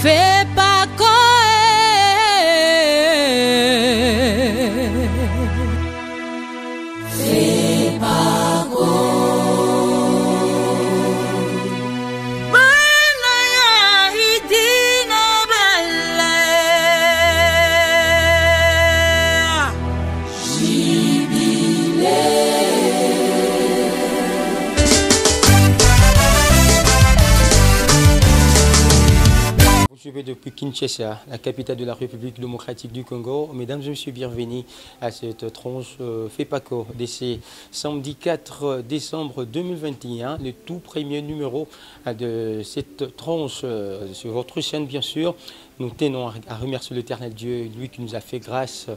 Fais pas fais pas Depuis Kinshasa, la capitale de la République démocratique du Congo. Mesdames et messieurs, bienvenue à cette tranche FEPACO de ce samedi 4 décembre 2021, le tout premier numéro de cette tranche sur votre chaîne, bien sûr. Nous tenons à remercier l'Éternel Dieu, lui qui nous a fait grâce.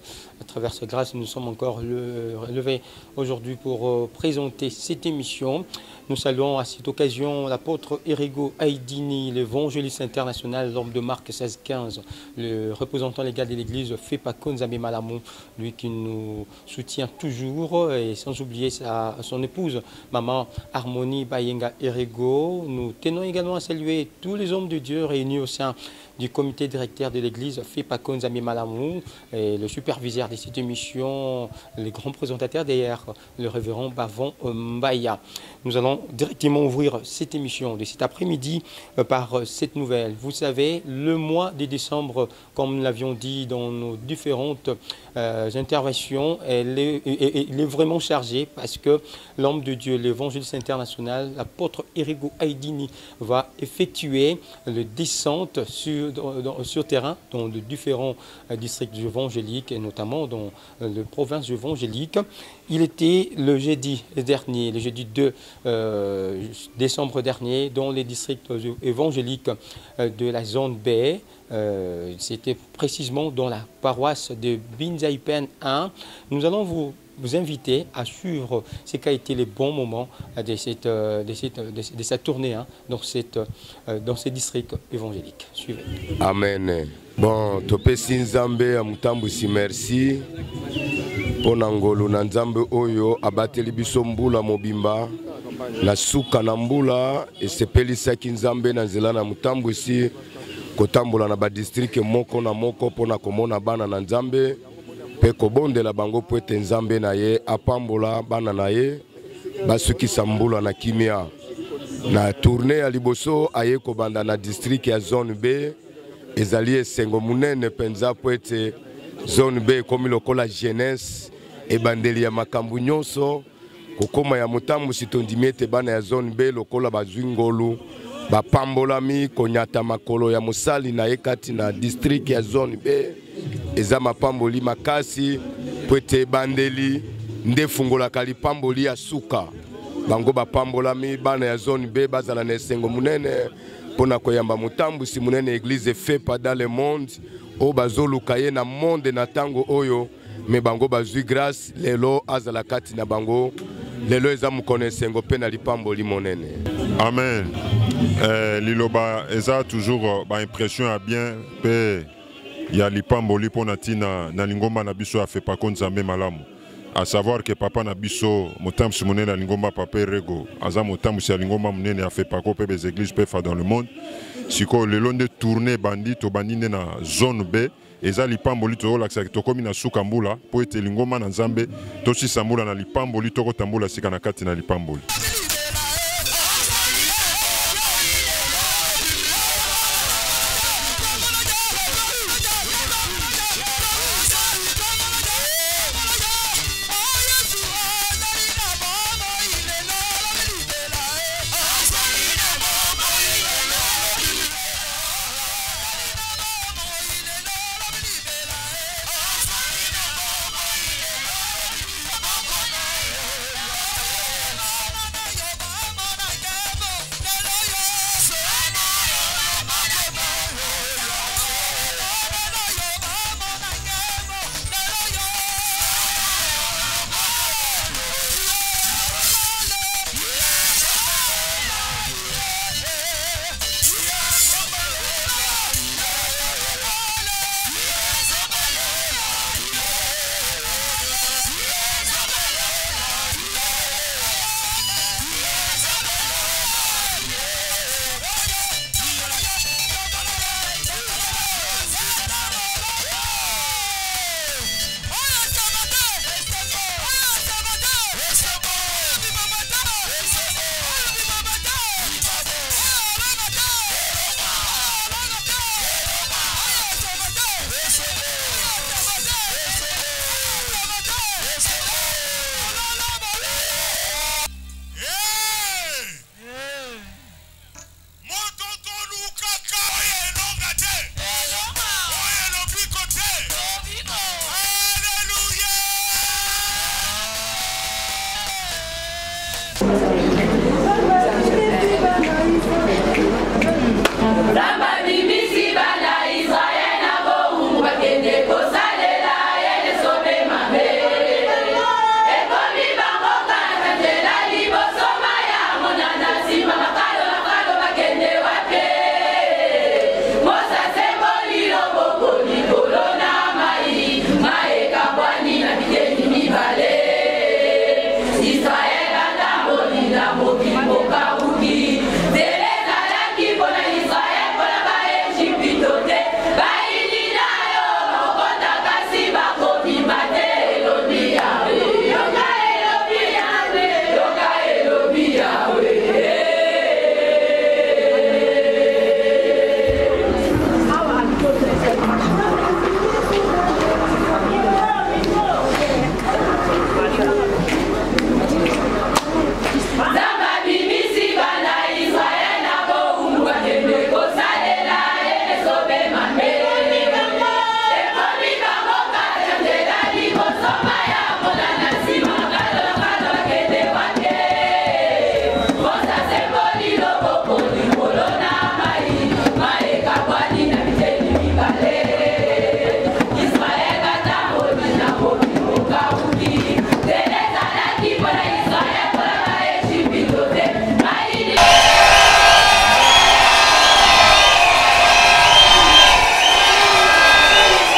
À travers cette grâce, nous sommes encore relevés aujourd'hui pour présenter cette émission. Nous saluons à cette occasion l'apôtre Errigo Aïdini, l'évangéliste international, l'homme de Marc 16-15, le représentant légal de l'église FEPACO Nzambe Malamu, lui qui nous soutient toujours, et sans oublier son épouse, maman Harmonie Bayenga Errigo. Nous tenons également à saluer tous les hommes de Dieu réunis au sein du comité directeur de l'église FEPACO Nzambe Malamu, et le superviseur de cette émission, les grands présentateurs d'ailleurs, le révérend Bavon Mbaya. Nous allons directement ouvrir cette émission de cet après-midi par cette nouvelle. Vous savez, le mois de décembre, comme nous l'avions dit dans nos différentes interventions, il est vraiment chargé parce que l'homme de Dieu, l'évangéliste international, l'apôtre Errigo Aïdini, va effectuer le descente sur terrain dans les différents districts évangéliques et notamment dans les provinces évangéliques. Il était le jeudi dernier, le jeudi 2 décembre dernier, dans les districts évangéliques de la zone B. C'était précisément dans la paroisse de Binzaipen 1. Nous allons vous inviter à suivre ce qu'a été les bons moments de cette tournée dans ces districts évangéliques. Suivez. Amen. Bon, topesi Nzambe amutambusi merci. Pona ngolu na Nzambe oyo abateli biso mbula mobimba na suka na mbula esepelisaki Nzambe na nzela na mutambusi kotambola na ba district moko na moko pona komona bana na Nzambe pe kobondela bango po ete Nzambe na ye apambola bana na ye basukisa mbula na kimia. Na tournée ya liboso aye kobanda na district ya zone B ezali esengo munene penza po ete zone B komi lokola jeunesse ebandeli ya makambu nyonso kokoma ya mutambusi tondimi ete bana ya zone B lokola bazwi ngolu bapambolami konyata makolo ya mosali na ye kati na district ya zone B eza mapamboli makasi po ete ebandeli nde fungolaka lipamboli ya suka bango bapambolami bana ya zone B bazala na esengo munene pona koyamba mutambusi munene église FEPA dans le monde o bazoluka ye na monde na tango oyo me bango bazwi grâce lelo azala kati na bango lelo eza mukone esengo pe na lipamboli monene. Amen. Liloba eza toujours ba impression à bien pe ya lipamboli pona tina na lingomba na biso ya FEPACO Nzambe Malamu. À savoir que papa na biso motambusi munene na lingomba papa Errigo aza motambusi ya lingomba munene ya FEPACO pe les églises pe fa dans le monde. Siko lelo nde tourner bandit to bandine na zone B eza lipamboli to laksa to komi na suka mbula po ete lingomba na Nzambe to si sambula na lipamboli to ko tambula sika na kati na lipamboli. Yeah.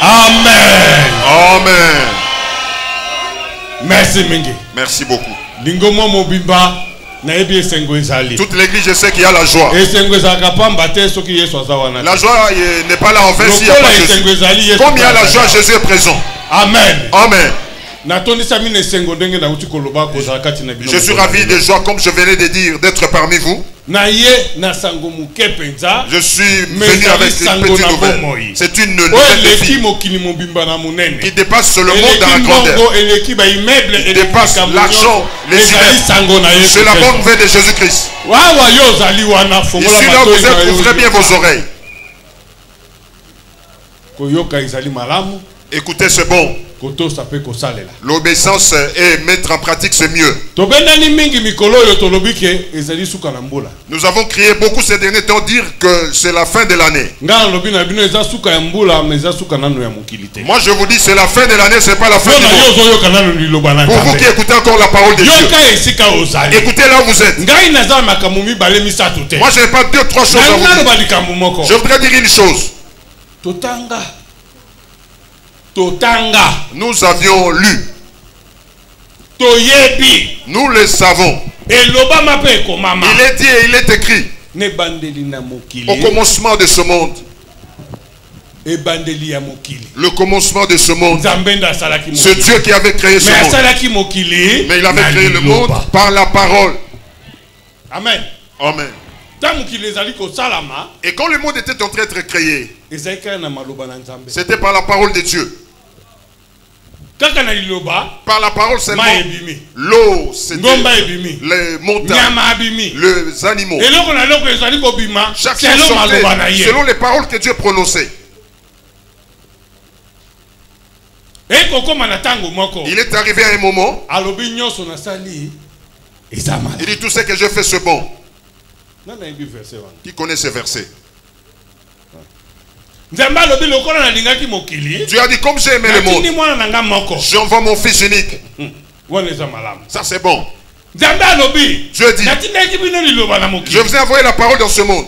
Amen. Amen. Merci Mingi. Merci beaucoup. Lingomo mobimba na ebi esengo ezali. Toute l'église, je sais qu'il y a la joie. Esengo ezaka pamba te soki Yesu azawana. La joie n'est pas là en vain s'il n'y a pas Jésus. Comme il y a la joie, Jésus est présent. Amen. Amen. Je suis ravi de joie, comme je venais de dire, d'être parmi vous. Je suis venu avec une petite nouvelle. C'est une nouvelle de vie qui dépasse le monde dans la grandeur. Qui dépasse l'argent, les immeubles. C'est la bonne nouvelle de Jésus-Christ. Ici là vous êtes, ouvrez bien vos oreilles. Écoutez, c'est bon. L'obéissance et mettre en pratique, c'est mieux. Nous avons crié beaucoup ces derniers temps dire que c'est la fin de l'année. Moi je vous dis c'est la fin de l'année, c'est pas la fin du monde. Pour vous qui écoutez encore la parole de Dieu, écoutez là où vous êtes. Moi je n'ai pas deux, trois choses à vous dire. Je voudrais dire une chose. Nous avions lu. Nous le savons. Il est dit et il est écrit. Au commencement de ce monde. Le commencement de ce monde. C'est Dieu qui avait créé ce monde. Mais il avait créé le monde par la parole. Amen. Amen. Et quand le monde était en train d'être créé, c'était par la parole de Dieu. Par la parole seulement, l'eau, c'était les montagnes, les animaux. Chaque chose sortait selon les paroles que Dieu prononçait. Il est arrivé à un moment, il dit tout ce que je fais c'est bon. Qui connaît ces versets? Dieu a dit comme j'ai aimé le monde, j'envoie mon fils unique. Ça c'est bon. Dieu dit je vous ai envoyé la parole dans ce monde.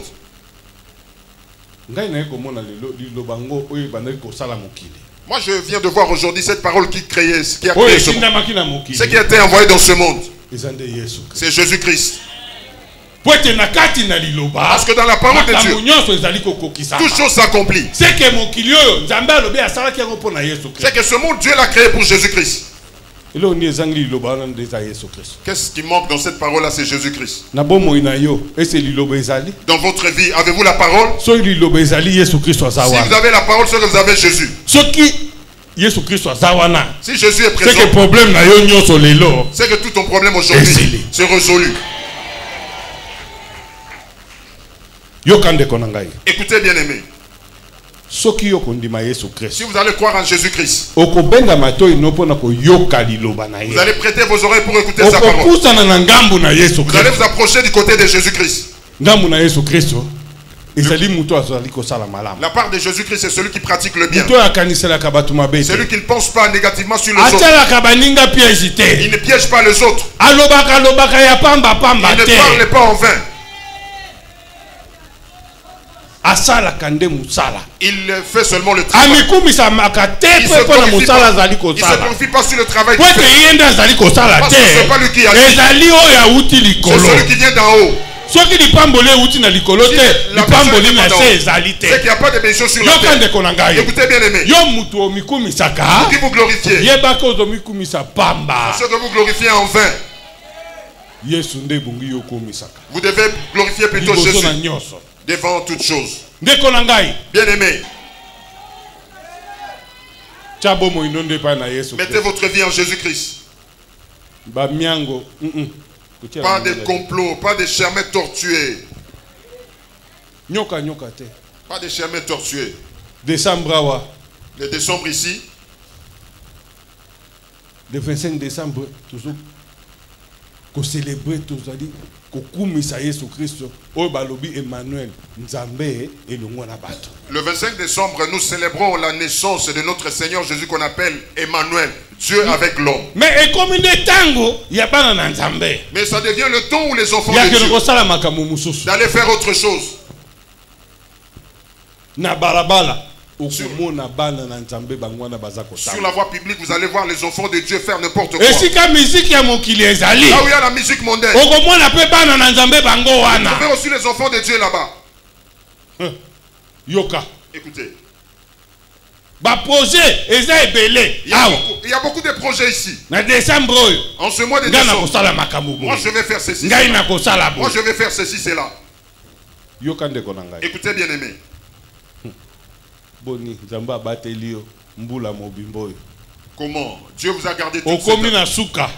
Moi je viens de voir aujourd'hui cette parole qui a créé ce monde. Ce qui a été envoyé dans ce monde, c'est Jésus-Christ. Parce que dans la parole de Dieu, toute chose s'accomplit. C'est que ce monde, Dieu l'a créé pour Jésus-Christ. Qu'est-ce qui manque dans cette parole-là? C'est Jésus-Christ. Dans votre vie, avez-vous la parole? Si vous avez la parole, c'est que vous avez Jésus. Si Jésus est présent, c'est que tout ton problème aujourd'hui, c'est résolu. Écoutez bien aimé. Si vous allez croire en Jésus-Christ, vous allez prêter vos oreilles pour écouter sa parole. Vous allez vous approcher du côté de Jésus-Christ. La part de Jésus-Christ, c'est celui qui pratique le bien. C'est lui qui ne pense pas négativement sur les autres. Il ne piège pas les autres. Il ne parle pas en vain. Il fait seulement le travail. Il ne se profite pas sur le travail. Parce que ce n'est pas lui qui a dit. C'est celui qui vient d'en haut. C'est qu'il n'y a pas de bénédiction sur la terre. Écoutez bien aimé. Vous qui vous glorifiez, ceux que vous glorifiez en vain, vous devez glorifier plutôt Jésus devant toute chose. Bien aimé, mettez votre vie en Jésus-Christ. Pas de complot, pas de chemins tortués. Pas de chemins tortués. Le décembre ici. Le 25 décembre, toujours. Qu'on célébrer tous les jours. Le 25 décembre, nous célébrons la naissance de notre Seigneur Jésus qu'on appelle Emmanuel, Dieu avec l'homme. Mais ça devient le temps où les enfants de Dieu d'aller faire autre chose. Sur la voie publique, vous allez voir les enfants de Dieu faire n'importe quoi. Et si la musique est mon qu'il est allé. Là où il y a la musique mondaine. Vous pouvez aussi les enfants de Dieu là-bas. Yoka. Écoutez. Projet, il y a beaucoup de projets ici. En ce mois de décembre, moi je vais faire ceci. Moi je vais faire ceci, c'est là. Écoutez bien aimé. Comment Dieu vous a gardé tout ça.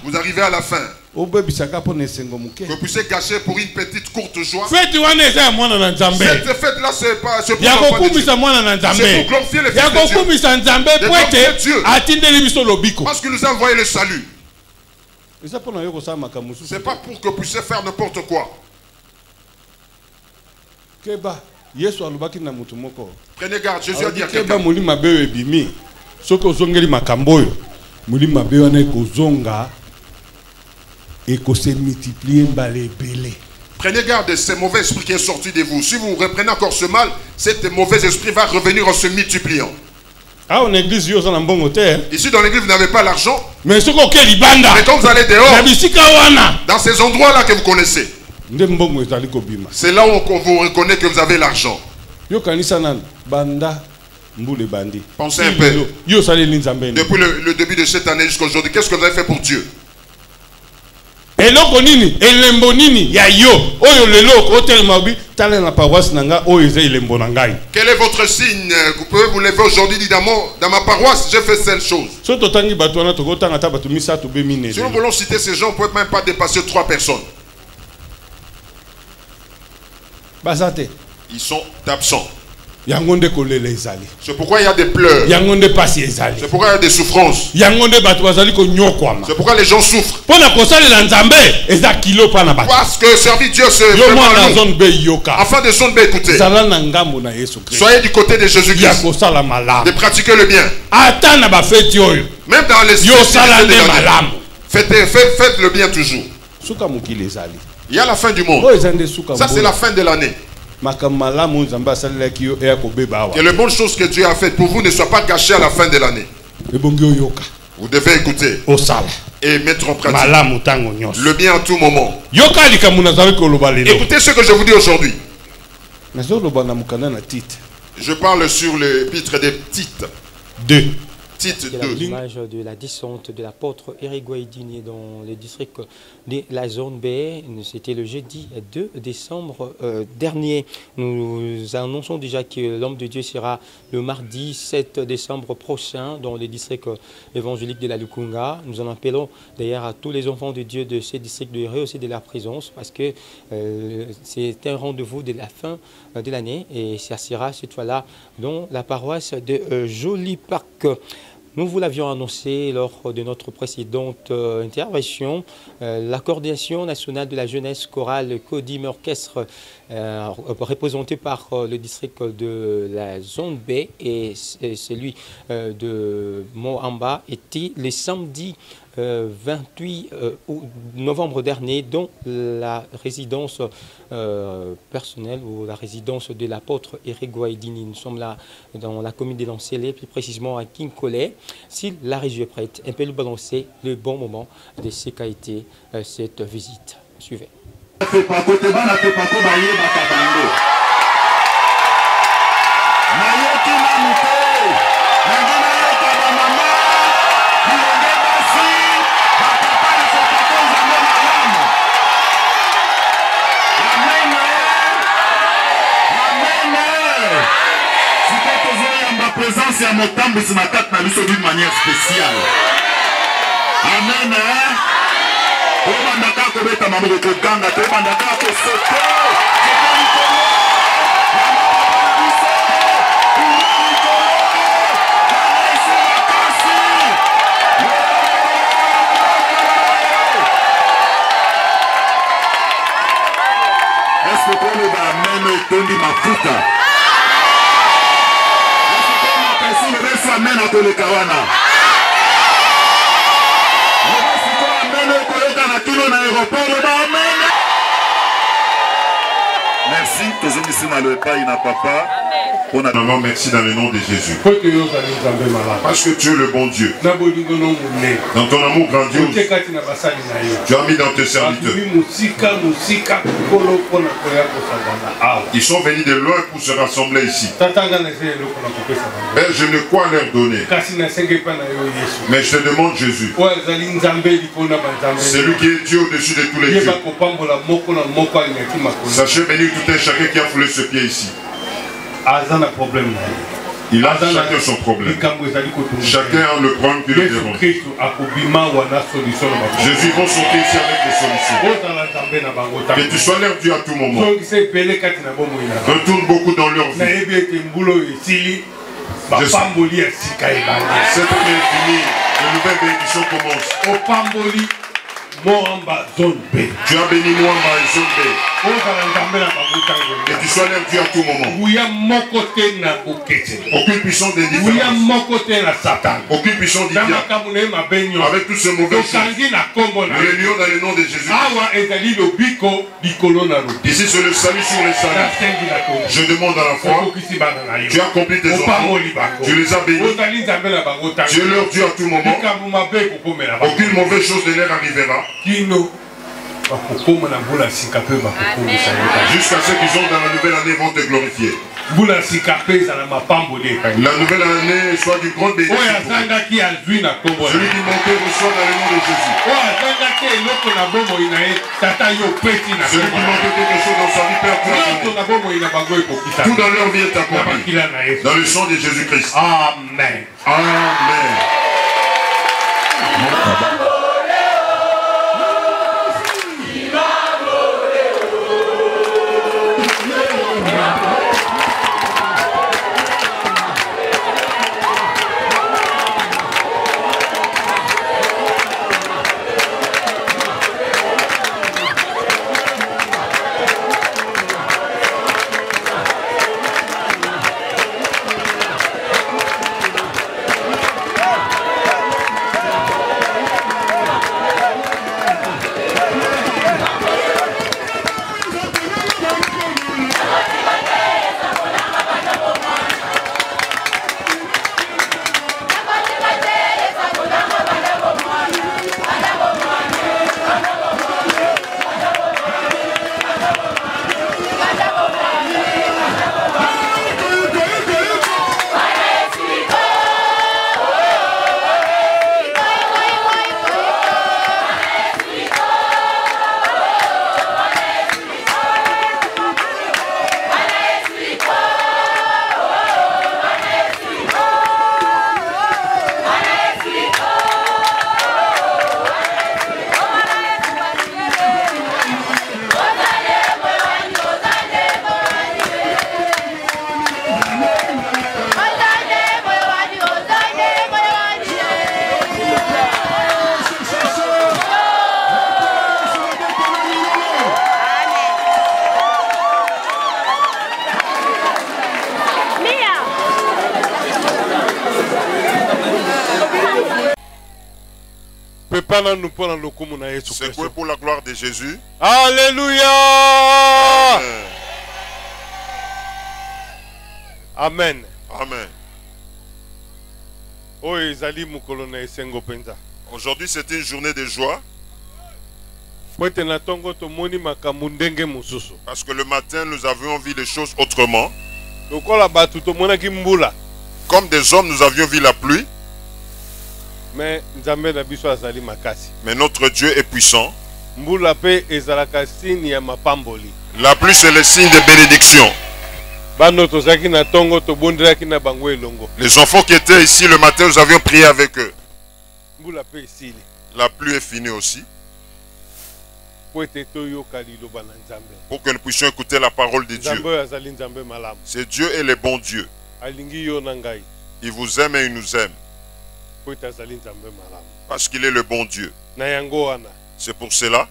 Vous arrivez à la fin. Que vous puissiez gâcher pour une petite courte joie. Cette fête-là, c'est pas pour glorifier le Fils de Dieu. Parce qu'il nous a envoyé le salut. C'est pas pour que vous puissiez faire n'importe quoi. Prenez garde, Jésus a dit à quelqu'un. Prenez garde de ce mauvais esprit qui est sorti de vous. Si vous reprenez encore ce mal, cet mauvais esprit va revenir en se multipliant. Ici dans l'église, vous n'avez pas l'argent. Mais quand vous allez dehors, dans ces endroits-là que vous connaissez, c'est là où on vous reconnaît que vous avez l'argent. Pensez un peu. Depuis le début de cette année jusqu'à aujourd'hui, qu'est-ce que vous avez fait pour Dieu? Quel est votre signe? Vous pouvez vous lever aujourd'hui et dire dans ma paroisse, j'ai fait cette chose. Si nous voulons citer ces gens, on ne peut même pas dépasser 3 personnes. Ils sont absents. C'est pourquoi il y a des pleurs. C'est pourquoi il y a des souffrances. C'est pourquoi les gens souffrent. Parce que servir Dieu, c'est afin de zone B, écoutez. Soyez du côté de Jésus-Christ. De pratiquer le bien. Même dans les faites le bien toujours. Il y a la fin du monde. Ça, c'est la fin de l'année. Que les bonnes choses que Dieu a faites pour vous ne soient pas gâchées à la fin de l'année. Vous devez écouter et mettre en pratique le bien à tout moment. Écoutez ce que je vous dis aujourd'hui. Je parle sur le titre des titres. Titre 2. L'image de la descente de l'apôtre Eric Gouaïdini dans le district de la zone B. C'était le jeudi 2 décembre dernier. Nous annonçons déjà que l'homme de Dieu sera le mardi 7 décembre prochain dans le district évangélique de la Lukunga. Nous en appelons d'ailleurs à tous les enfants de Dieu de ces districts de rehausser de la présence parce que c'est un rendez-vous de la fin de l'année et ça sera cette fois-là dans la paroisse de Joli Parc. Nous vous l'avions annoncé lors de notre précédente intervention. La coordination nationale de la jeunesse chorale Kodim Orchestre, représentée par le district de la zone B et celui de Moamba, était le samedi 28 novembre dernier dans la résidence personnelle ou la résidence de l'apôtre Eric Gouaïdini. Nous sommes là dans la commune de Lancélé, plus précisément à Kinkole. Si la région est prête, on peut nous balancer le bon moment de ce qu'a été cette visite. Suivez. Présence à Motambo sur ma tête d'une manière spéciale. Amen. Est-ce que tu as amen akoleka wana. Merci, tozongi sima le pai na papa. Maman, merci dans le nom de Jésus. Parce que tu es le bon Dieu. Dans ton amour grandiose, tu as mis dans tes serviteurs. Ils sont venus de loin pour se rassembler ici. Père, je ne crois leur donner. Mais je te demande Jésus. C'est lui qui est Dieu au-dessus de tous les dieux. Sachez bénir tout un chacun qui a foulé ce pied ici. Il a chacun son problème. Chacun a le problème qui le dérange. Jésus va sauter ici avec des solutions. Que tu sois leur Dieu à tout moment. Retourne beaucoup dans leur vie. Cette vie est finie. De nouvelles bénédictions commencent. Tu as béni Moamba et Zone B. Et tu sois leur Dieu à tout moment. Aucune puissance d'indifférence. Aucune puissance d'indifférence. Avec tout ce mauvais chose. Le lion dans le nom de Jésus. Ici c'est le salut sur les saluts. Je demande à la foi. Tu as accompli tes enfants. Tu les as bénis. Tu es leur Dieu à tout moment. Aucune mauvaise chose ne leur arrivera. Jusqu'à ce qu'ils ont dans la nouvelle année vont te glorifier. La nouvelle année soit du grand bénéfice. Celui qui manquait reçoit dans le nom de Jésus. Celui qui manquait quelque chose dans sa vie perd tout dans leur vie est accompli. Dans le sang de Jésus-Christ. Amen. Amen. C'est quoi pour la gloire de Jésus? Alléluia. Amen. Amen. Aujourd'hui c'est une journée de joie. Parce que le matin nous avions vu les choses autrement. Comme des hommes nous avions vu la pluie. Mais notre Dieu est puissant. La pluie c'est le signe de bénédiction. Les enfants qui étaient ici le matin, nous avions prié avec eux. La pluie est finie aussi. Pour que nous puissions écouter la parole de Dieu. C'est Dieu et le bon Dieu. Il vous aime et il nous aime. Parce qu'il est le bon Dieu. C'est pour cela,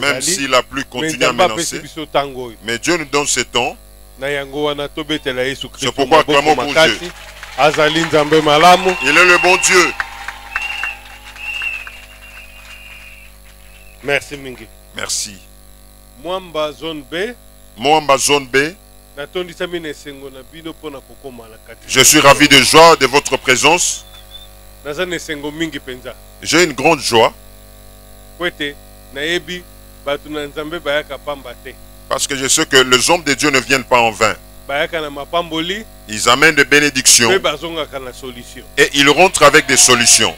même si la pluie continue à menacer, mais Dieu nous donne ce temps. C'est pourquoi acclamons pour Dieu. Il est le bon Dieu. Merci Mingi. Merci. Moamba zone B. Moamba zone B. Je suis ravi de joie de votre présence. J'ai une grande joie. Parce que je sais que les hommes de Dieu ne viennent pas en vain. Ils amènent des bénédictions. Et ils rentrent avec des solutions.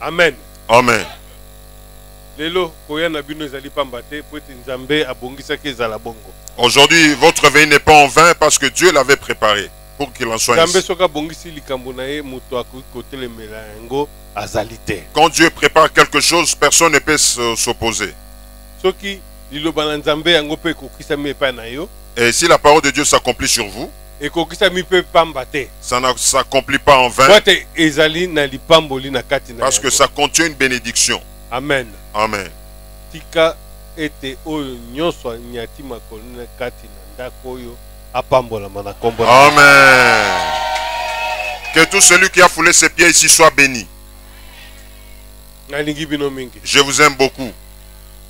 Amen. Amen. Aujourd'hui, votre veille n'est pas en vain parce que Dieu l'avait préparé pour qu'il en soit ainsi. Quand Dieu prépare quelque chose, personne ne peut s'opposer. Et si la parole de Dieu s'accomplit sur vous, ça ne s'accomplit pas en vain parce que ça contient une bénédiction. Amen. Amen. Amen. Que tout celui qui a foulé ses pieds ici soit béni. Je vous aime beaucoup.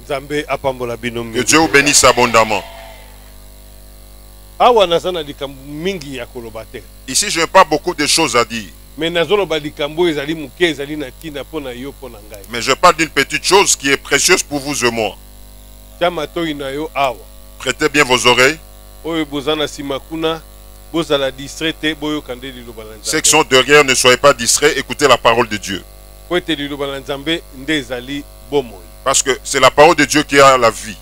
Que Dieu vous bénisse abondamment. Ici, je n'ai pas beaucoup de choses à dire. Mais je parle d'une petite chose qui est précieuse pour vous et moi. Prêtez bien vos oreilles. Ceux qui sont derrière, ne soyez pas distraits, écoutez la parole de Dieu. Parce que c'est la parole de Dieu qui a la vie.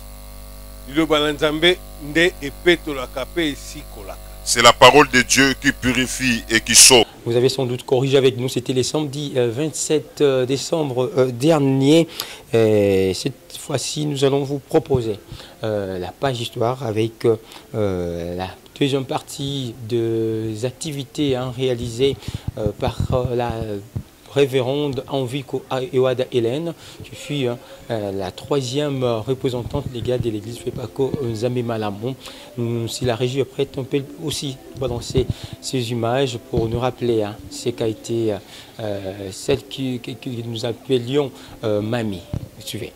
C'est la parole de Dieu qui purifie et qui sauve. Vous avez sans doute corrigé avec nous, c'était les samedis 27 décembre dernier. Cette fois-ci, nous allons vous proposer la page histoire avec la deuxième partie des activités réalisées par la révérende Enviko Ewada Hélène, qui fut la troisième représentante légale de l'église Fepako Nzambe Malamu. Si la régie est prête, on peut aussi balancer ces images pour nous rappeler ce qu'a été celle que nous appelions Mamie. Suivez.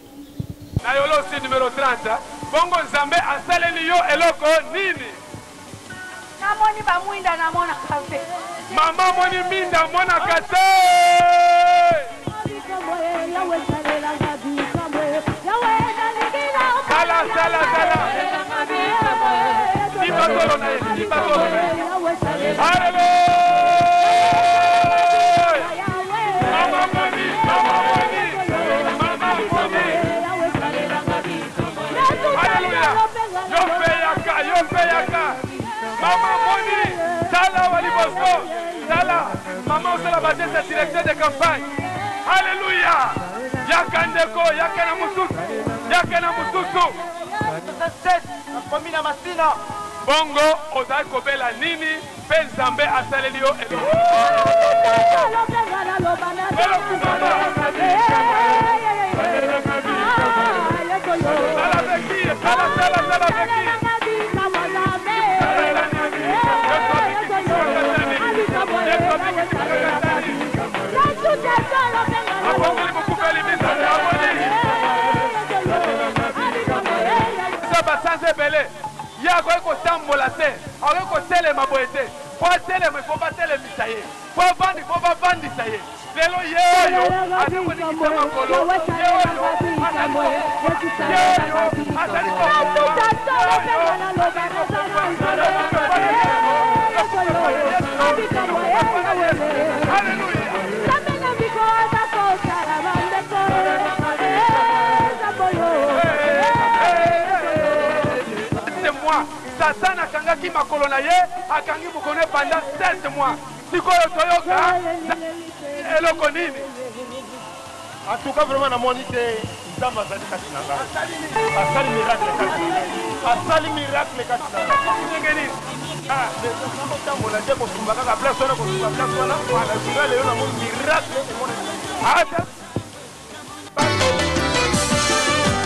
Numéro 30. Bongo Nzambe asaleli yo eloko nini? Namoni ba mwinda na mona kafe. Mama moni minda mona kate. Sala sala sala. Dibatolo na dibatolo. Hallelujah. Mama moni mama moni mama moni. Hallelujah. Yo peyaka. Mama moni. Sala waliboso. Sala. Mama osala base sa directeur de campagne. Alléluia. Yakandeko, yakana mususu. Yakana mususu. Komina masina. Bongo ozali kobela nini pe Nzambe asaleli yo eloko. Ya ko ko tambola te, ako ko tele maboete, ko tele me ko ba tele misaye, ko bandi saye. Lelo yeyo, ati ko ni sama kolo. Yeyo, atani ko. Satan a kangaki makolo na ye, akangi mukone pendant 7 mois. Sikoyo toyoka, eloko nini? En tout cas, vraiment, na monite, Nzamba zali kati nanga. Asali miracle kati nanga. Asali miracle kati nanga. Ngeni. Ah, mais ça m'a tant molé ko sumba ka place ona ko sumba place ona, ala sura le na mo miracle e mo. Ah,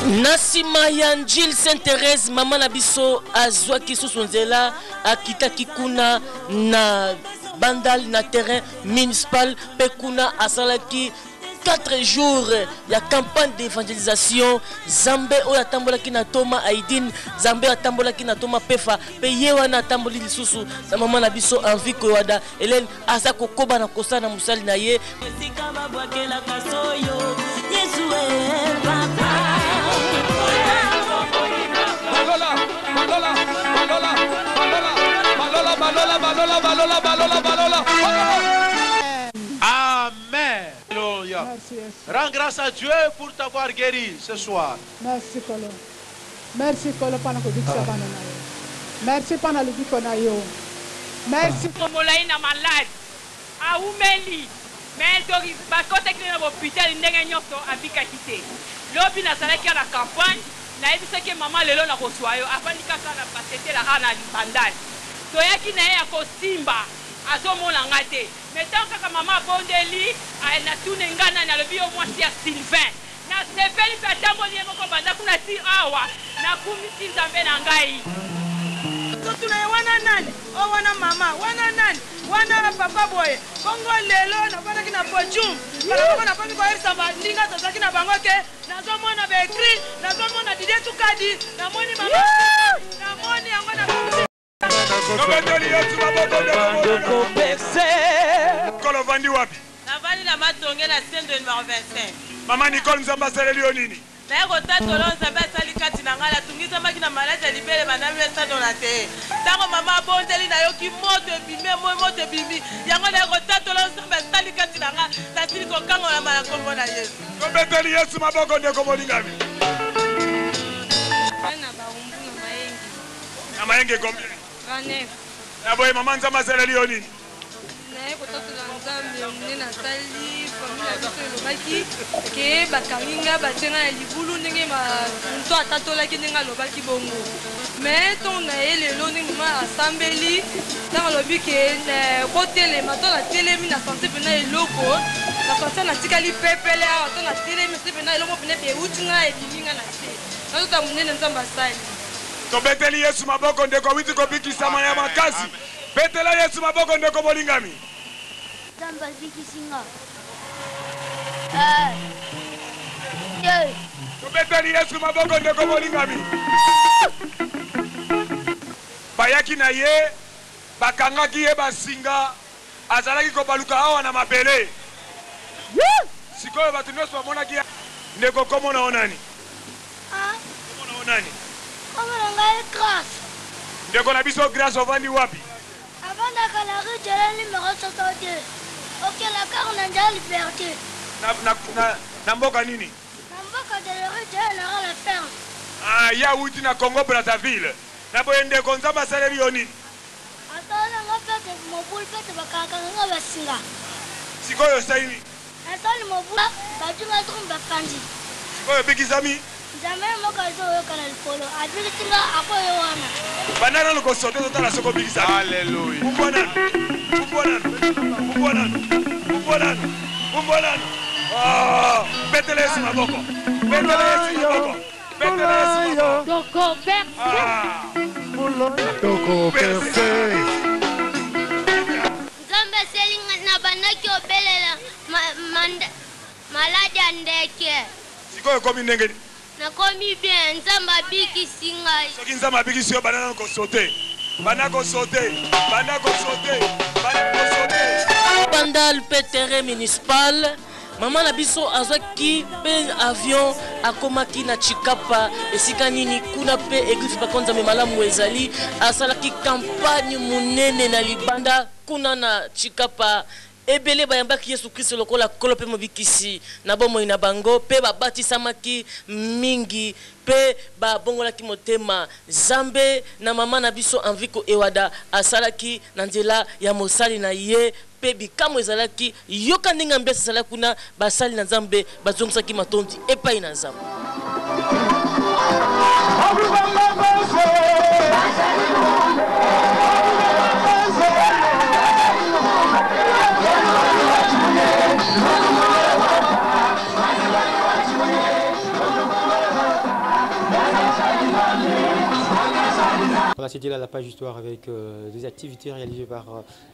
Nasima Yanjil Sainte-Thérèse mama na biso azwaki susonzela akitaki kuna na bandal na terrain municipal pe kuna asalaki 4 jours ya campagne d'évangélisation. Zambé oyo atambolaki na Toma Aidin, Zambé atambolaki na Toma Pefa, pe yewana atamboli lisusu na mama na biso envie ko wada Hélène aza kokoba na kosa na musali na ye. Amen. Alléluia. Rends grâce à Dieu pour t'avoir guéri ce soir. Merci Kolo. Merci Kolo pana kodikisa bana na yo. Merci pana lubiko na yo. Merci komolai na malade. Aumeli. Mais donc ba côté que na hôpital ndenge nyonso abikaki te. Lobi na salaki na campagne na yebisa ke mama lelo na koswa yo afandi kaka na pasete la ana libandani. Toyaki na ye akosimba azomona ngate. Mais tant que maman bondeli na tune ngana na lobi au moins sia Sylvain. Na sepeli pe tamboli moko banda kuna ti awa na kumisi Nzambe na ngai. Tuna wana nani? O wana mama, wana nani? Wana papa boy. Bongo lelo na bana kina pojum. Bana bana pami ko erisa bandinga tozaki na bango ke nazomona be écrit, nazomona Didier Tukadi, na moni mama. Na moni yango na Kolovandi wapi? Navali na matonge na scène de numéro 25. Mama Nicole Nzamba saleli nini? Na yako tato lonza ba sali kati na ngala tungisa maki na malade libele banami esa dans la terre. Tango mama bondeli na yoki moto bimé moto bimi. Yango na yako tato lonza ba sali kati na ngala na sili ko kango na mala kombo na Yesu. Ko beteli Yesu maboko ndeko bolingami. Bana ba umbu na mayengi. Na mayengi combien? 39. Na boy mama Nzamba saleli nini? Na yako tato Nzambe na sali famille biso lobaki ke bakanginga batenga ya libulu ndenge mto atatolaki ndenge alobaki bongo mais ntongo na ye lelo ndenge ma asambeli ntango alobi ke kotelema to natelemi na sanse mpena eloko na sanse natikali pepele awa to natelemi se mpena eloko mpena euti nga ebimi nga na te nazota monene Nzambe asali tobeteli Yesu maboko ndeko witi kobikisama ya makasi betela Yesu maboko ndeko bolingami Nzambe abikisinga tobeteli Yesu maboko ndeko bolingami bayaki na ye bakangaki ye basinga azalaki kobaluka awa na mabele sikoyo bato nyonso bamonaki ndeko komona onani komona onani komona ngai grâce ndeko na biso grâce ovandi wapi avandaka na rue de la numéro 62 okelaka na nzela liberté na mboka nini? Na mboka de la rue de la ferme. Ah, ya uti na Congo Brazzaville. Na boye ndeko Nzambe asaleli yo nini? Atana nga pete mobulu pete bakaka nga basinga. Sikoyo saini? Asali mobulu bajunga tromba kandi. Sikoyo bikizami? Nzambe moko azoyoka na likolo abikisinga akoyo wana. Banana loko sote totala soko bikizami. Hallelujah. Umbonana. Ah, betele Yesu maboko. Betele Yesu maboko. Betele Yesu maboko. Doko berse. Doko berse. Nzambe selinga na banaki obelela maladi andeke. Sikoyo komi ndenge. Nakomi bien, Nzambe abikisi ngai. Soki Nzambe abikisi yo banana ko sauter. Banako sauter. Pendant le pétéré municipal, maman na biso azaki pe avion akomaki na Chikapa esika nini kuna pe église bakonza me malamu ezali asalaki campagne munene na libanda kuna na Chikapa. Ebele bayambaki Yesu Kristo lokola kolo pe mobikisi na bomoi na bango pe babatisamaki mingi pe babongolaki motema Zambe na mama na biso Enviko Ewada asalaki na nzela ya mosali na ye pe bikamo ezalaki yoka ndenge mbesa sala kuna basali na Nzambe bazongisaki matondi epai na Nzambe. Voilà, c'était là la page histoire avec des activités réalisées par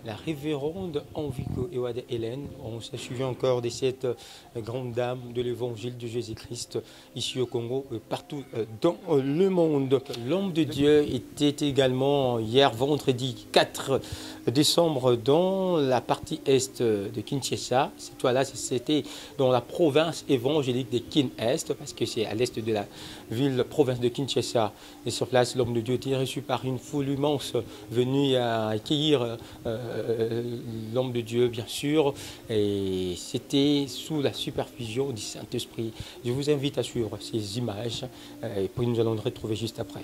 la révérende Envico Ewade Hélène. On s'est suivi encore des 7 grandes dames de l'évangile de Jésus-Christ ici au Congo et partout dans le monde. L'homme de Dieu était également hier vendredi 4 décembre dans la partie est de Kinshasa. Cette fois-là, c'était dans la province évangélique de Kin-Est parce que c'est à l'est de la ville, province de Kinshasa. Et sur place, l'homme de Dieu était reçu par une foule immense venue à accueillir l'homme de Dieu, bien sûr. Et c'était sous la supervision du Saint-Esprit. Je vous invite à suivre ces images et puis nous allons nous retrouver juste après.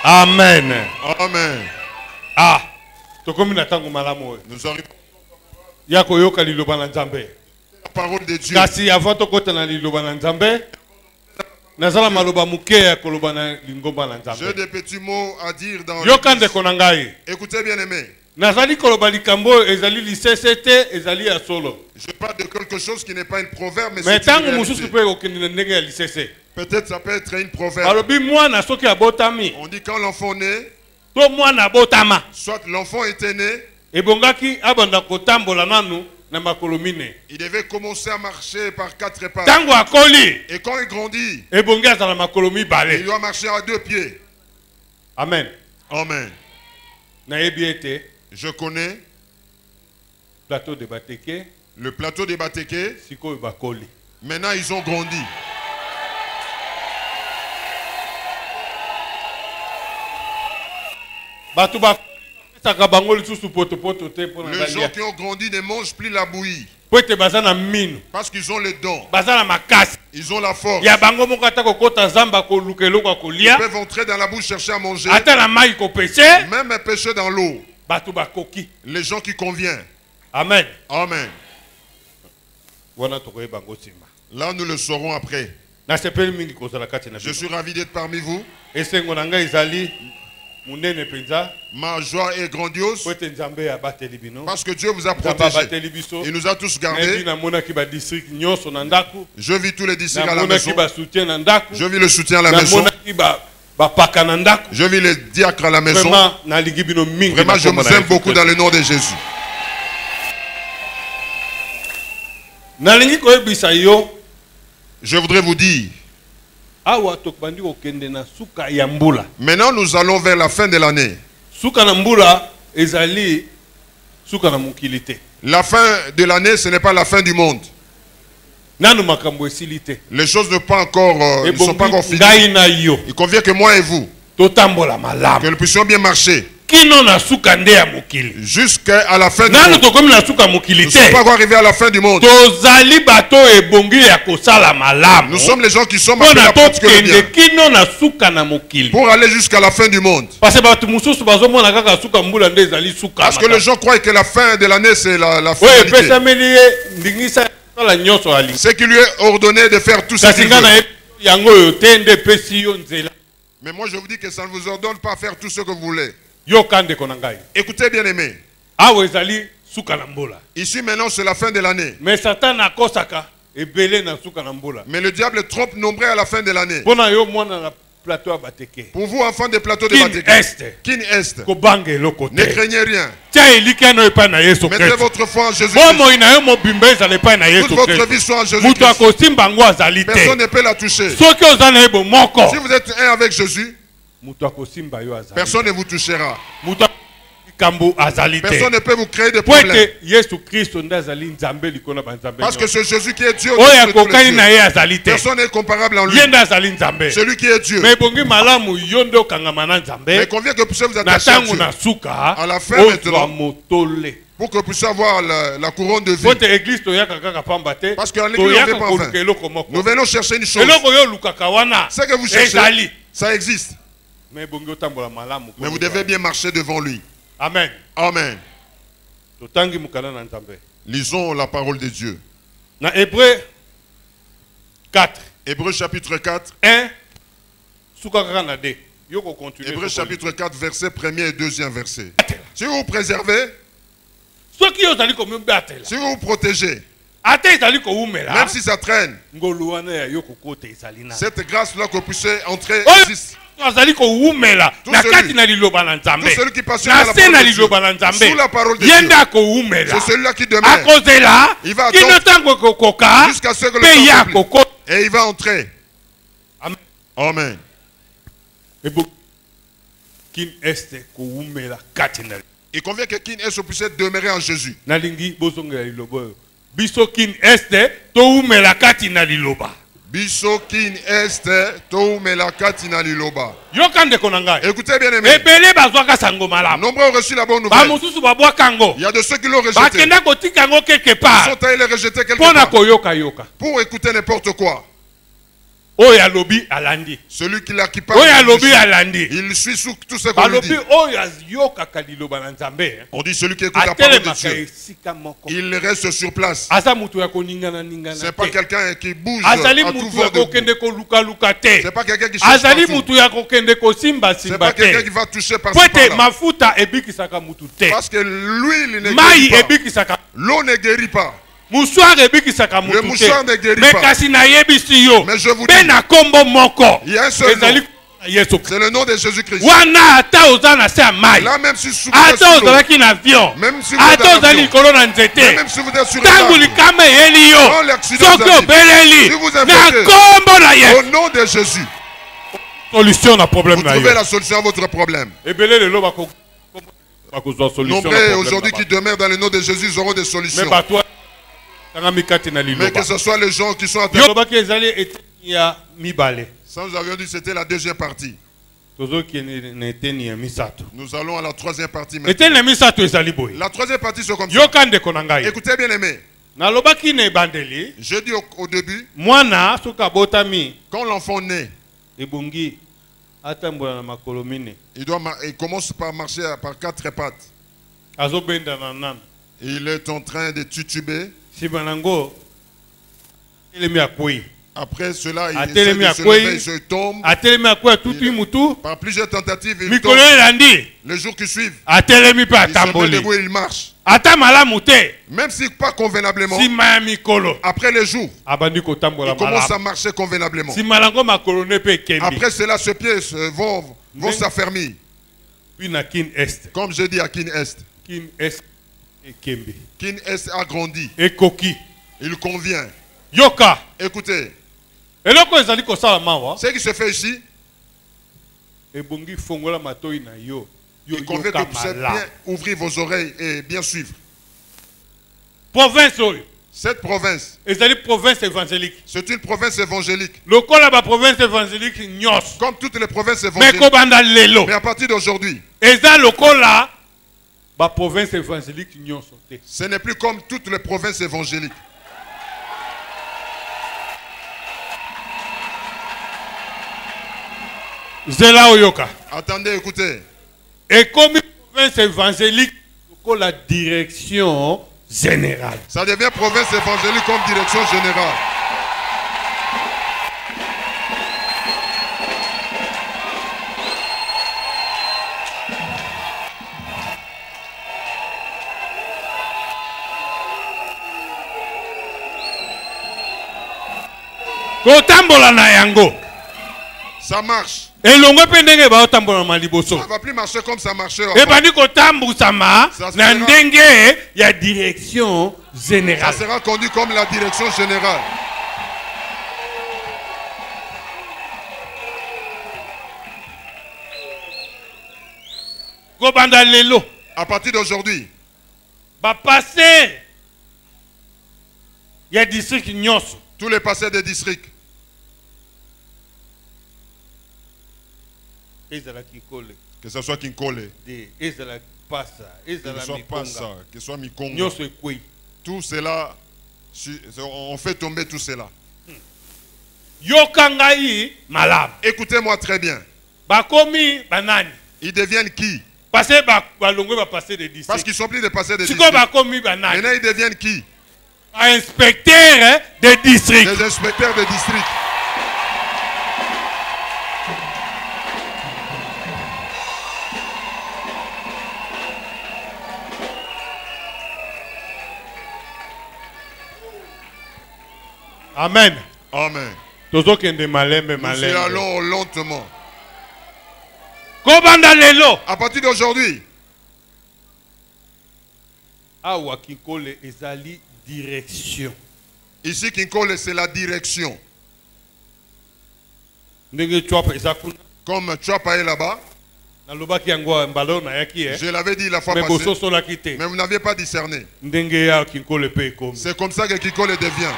Amen. Amen. Ah, tokomi na tango malamu. Nous arrivons. Yako yoka liloba na Nzambe. La parole de Dieu. Kasi avant tokota na liloba na Nzambe, nazala maloba muke ya koloba na lingomba na Nzambe. J'ai des petits mots à dire dans. Yoka ndeko na ngai. Écoutez bien aimé. Nazali koloba likambo ezali lisesete ezali ya solo. Je parle de quelque chose qui n'est pas une proverbe mais c'est une réalité. Peut-être ça peut être une proverbe. On dit quand l'enfant naît, soit l'enfant était né, il devait commencer à marcher par 4 pas. Et quand il grandit, il doit marcher à 2 pieds. Amen. Amen. Je connais plateau de Bateke. Le plateau de Bateke. Maintenant, ils ont grandi. Les gens qui ont grandi ne mangent plus la bouillie. Parce qu'ils ont les dons. Ils ont la force. Ils peuvent entrer dans la bouche chercher à manger. Même pêcher dans l'eau. Les gens qui conviennent. Amen. Amen. Là, nous le saurons après. Je suis ravi d'être parmi vous. Ma joie est grandiose. Parce que Dieu vous a protégé. Il nous a tous gardés. Je vis tous les districts à la maison. Je vis le soutien à la maison. Je vis les diacres à la maison. Vraiment, je vous aime beaucoup dans le nom de Jésus. Je voudrais vous dire. Maintenant, nous allons vers la fin de l'année. La fin de l'année, ce n'est pas la fin du monde. Les choses ne sont pas encore finies. Il convient que moi et vous, que nous puissions bien marcher. jusqu'à la fin du monde. Nous ne sommes pas arrivés à la fin du monde. Nous sommes les gens qui sommes appelés à pratiquer le bien. Pour aller jusqu'à la fin du monde. Parce que les gens croient que la fin de l'année c'est la finalité. C'est qui lui est ordonné de faire tout ce qu'il veut. Mais moi je vous dis que ça ne vous ordonne pas à faire tout ce que vous voulez. Écoutez bien aimé. Ici maintenant c'est la fin de l'année. Mais le diable est trop nombreux à la fin de l'année. Pour vous enfants des plateaux de Bateke, Kin Est, ne craignez rien. Mettez votre foi en Jésus-Christ. Toute votre vie soit en Jésus-Christ. Personne ne peut la toucher. Si vous êtes un avec Jésus, personne ne vous touchera. Personne ne peut vous créer de problème. Parce que c'est Jésus qui est Dieu. Personne n'est comparable en lui. Celui qui est Dieu. Mais convient que vous puissiez vous attacher à Dieu. À la fin maintenant, pour que vous puissiez avoir la couronne de vie. Parce qu'en l'église, on ne fait pas enfin. Nous venons chercher une chose. Ce que vous cherchez, ça existe. Mais vous devez bien marcher devant lui. Amen. Amen. Lisons la parole de Dieu. Dans Hébreux 4. Hébreux chapitre 4. 1. Hébreux chapitre 4, verset 1er et 2e verset. Si vous vous préservez, si vous vous protégez, même si ça traîne, cette grâce-là que vous puissiez entrer existe. Tout celui qui passe sur la parole de Dieu, c'est celui-là qui demeure. Il va attendre jusqu'à ce que le temps s'accomplisse. Et il va entrer. Amen. Amen. Il convient que Kin Est puisse demeurer en Jésus. Biso kin este to melakati na liloba. Écoutez bien aimé. Nombreux ont reçu la bonne nouvelle. Il y a de ceux qui l'ont rejeté. Ils sont allés les rejeter quelque part. Pour écouter n'importe quoi. Celui qui parle, il suit tout ce qu'on lui dit. On dit celui qui écoute la parole de Dieu, il reste sur place. C'est pas quelqu'un qui bouge à tout vent de bout. C'est pas quelqu'un qui cherche partout. C'est pas quelqu'un qui va toucher par-ci par-là. Parce que l'huile ne guérit pas. L'eau ne guérit pas. Le mouchoir ne guérit pas. Mais je vous dis, il y a un seul nom. C'est le nom de Jésus-Christ. Là même si vous êtes sur l'eau, même si vous êtes sur quand l'accident arrive, si vous invoquez au nom de Jésus, vous trouvez la solution à votre problème. Nombreux aujourd'hui qui demeurent dans le nom de Jésus, ils auront des solutions. Mais que ce soit les gens qui sont à terre. Ça nous avions dit c'était la deuxième partie. Nous allons à la troisième partie maintenant. La troisième partie c'est comme ça. Écoutez bien aimé. Je dis au début, quand l'enfant naît, il commence par marcher par quatre pattes. Il est en train de tituber. Après cela, il essaie de se lever, il se tombe. Par plusieurs tentatives, il tombe. Le jour qui suit, il se met debout et il marche. Même si pas convenablement. Après les jours, il commence à marcher convenablement. Après cela, ses pieds vont s'affermir. Comme je dis à Kin Est. Kin Est a grandi. Il convient. Écoutez. Ce qui se fait ici, il convient que vous puissiez bien ouvrir vos oreilles et bien suivre. Cette province, c'est une province évangélique. C'est une province évangélique. Le col la province évangélique nyos. Comme toutes les provinces évangéliques. Mais à partir d'aujourd'hui, le col la province évangélique nyos. Ce n'est plus comme toutes les provinces évangéliques. Attendez, écoutez. Et comme une province évangélique, la direction générale. Ça devient province évangélique comme direction générale. Ça marche. Ça ne va plus marcher comme ça marchait. Direction générale. Ça sera conduit comme la direction générale. À partir d'aujourd'hui, il y a district nyos. Tous les passés des districts. Que ce soit Kinkole, que ce soit Passa, que ce soit Mikonga. Tout cela, on fait tomber tout cela. Écoutez-moi très bien. Ils deviennent qui? Parce qu'ils sont plus dépassés des districts. Maintenant ils deviennent qui? Inspecteurs des districts. Des inspecteurs des districts. Amen. Amen. Nous y allons lentement. À partir d'aujourd'hui, direction. Ici, Kinkole, c'est la direction. Comme Chouapa est là-bas. Je l'avais dit la fois passée. Mais vous n'aviez pas discerné. C'est comme ça que Kinkole devient.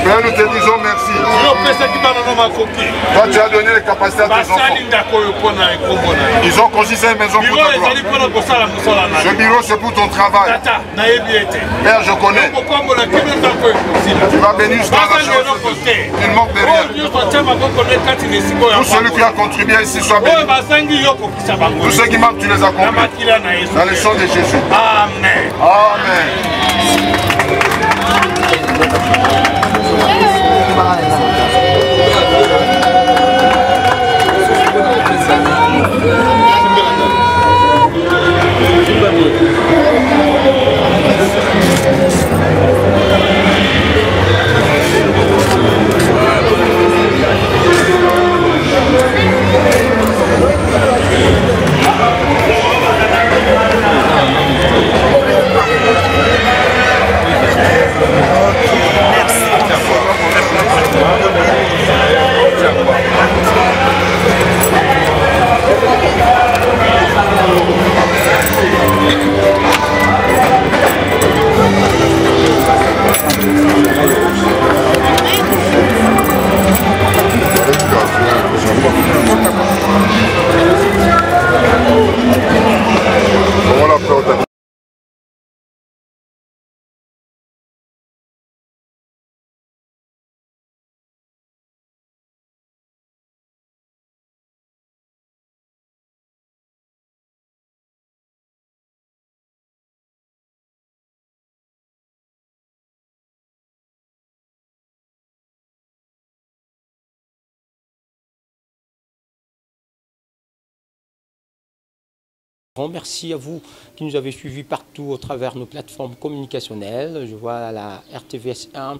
Père, nous te disons merci. Toi, tu as donné les capacités à tes enfants. Ils ont construit cette maison pour ta gloire. Ce bureau, c'est pour ton travail. Père, je connais. Tu vas bénir jusqu'à la chose. Il ne manque de rien. Tout celui qui a contribué ici soit béni. Tous ceux qui manquent, tu les accomplis. Dans le sang de Jésus. Amen. Amen. Merci à vous qui nous avez suivis partout au travers nos plateformes communicationnelles. Je vois la RTVS 1,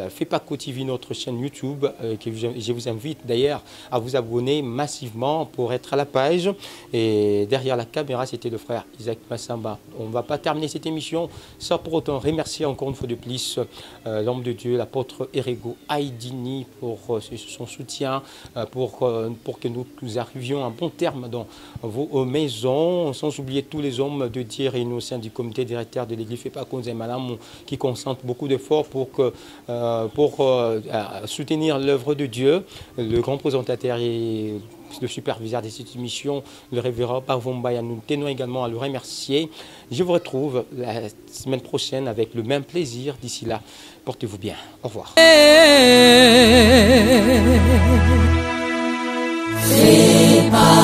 FEPACO TV, notre chaîne YouTube. Je vous invite d'ailleurs à vous abonner massivement pour être à la page. Et derrière la caméra, c'était le frère Isaac Massamba. On ne va pas terminer cette émission sans pour autant remercier encore une fois de plus l'homme de Dieu, l'apôtre Erego Aïdini, pour son soutien, pour que nous arrivions à un bon terme dans vos maisons. Sans oublier tous les hommes de Dieu réunis au sein du comité directeur de l'église FEPACO Nzambe Malamu qui concentrent beaucoup d'efforts pour soutenir l'œuvre de Dieu. Le grand présentateur et le superviseur de cette émission, le révérend Parvombaya, nous tenons également à le remercier. Je vous retrouve la semaine prochaine avec le même plaisir. D'ici là, portez-vous bien. Au revoir. C'est pas